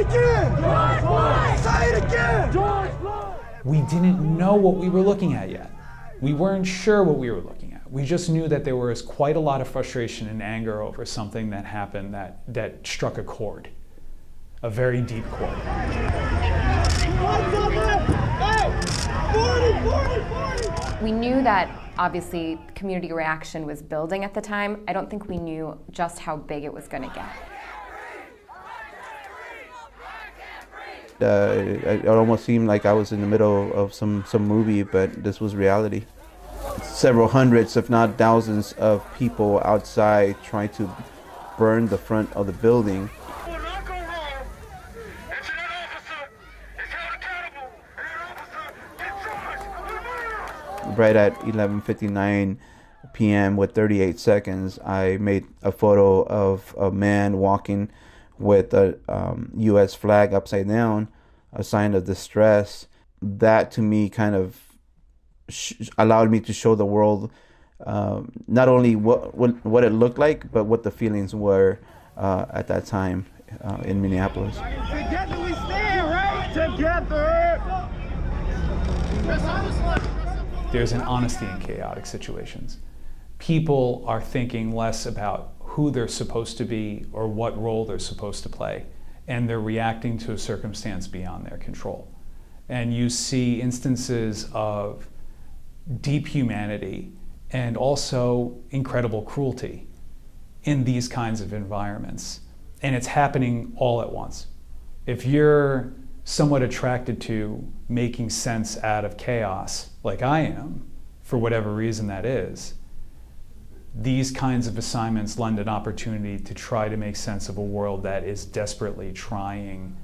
again! George Floyd! Say it again! George Floyd! We didn't know what we were looking at yet. We weren't sure what we were looking at. We just knew that there was quite a lot of frustration and anger over something that happened that struck a chord, a very deep chord. We knew that obviously community reaction was building at the time. I don't think we knew just how big it was going to get. It almost seemed like I was in the middle of some movie, but this was reality. Several hundreds, if not thousands, of people outside trying to burn the front of the building. Right at 11:59 p.m. with 38 seconds, I made a photo of a man walking with a U.S. flag upside down, a sign of distress. That to me kind of allowed me to show the world not only what it looked like, but what the feelings were at that time in Minneapolis. Together we stand, right? Together! There's an honesty in chaotic situations. People are thinking less about who they're supposed to be or what role they're supposed to play, and they're reacting to a circumstance beyond their control. And you see instances of deep humanity and also incredible cruelty in these kinds of environments. And it's happening all at once. If you're somewhat attracted to making sense out of chaos, like I am, for whatever reason that is, these kinds of assignments lend an opportunity to try to make sense of a world that is desperately trying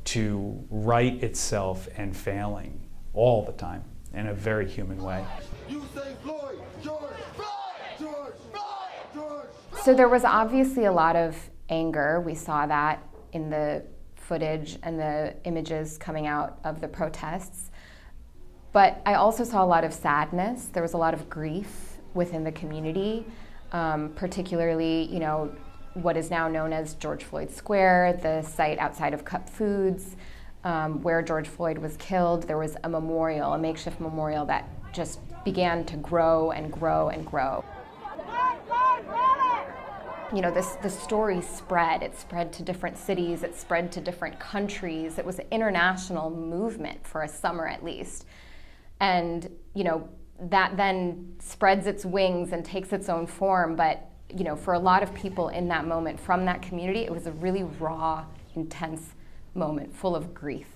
to right itself and failing all the time in a very human way. You say Floyd, George, Floyd, George, Floyd, George. So there was obviously a lot of anger. We saw that in the footage and the images coming out of the protests. But I also saw a lot of sadness. There was a lot of grief within the community, particularly, you know, what is now known as George Floyd Square, the site outside of Cup Foods, where George Floyd was killed. There was a memorial, a makeshift memorial that just began to grow and grow and grow. You know, the story spread. It spread to different cities. It spread to different countries. It was an international movement for a summer at least. And, you know, that then spreads its wings and takes its own form. But, you know, for a lot of people in that moment from that community, it was a really raw, intense moment full of grief.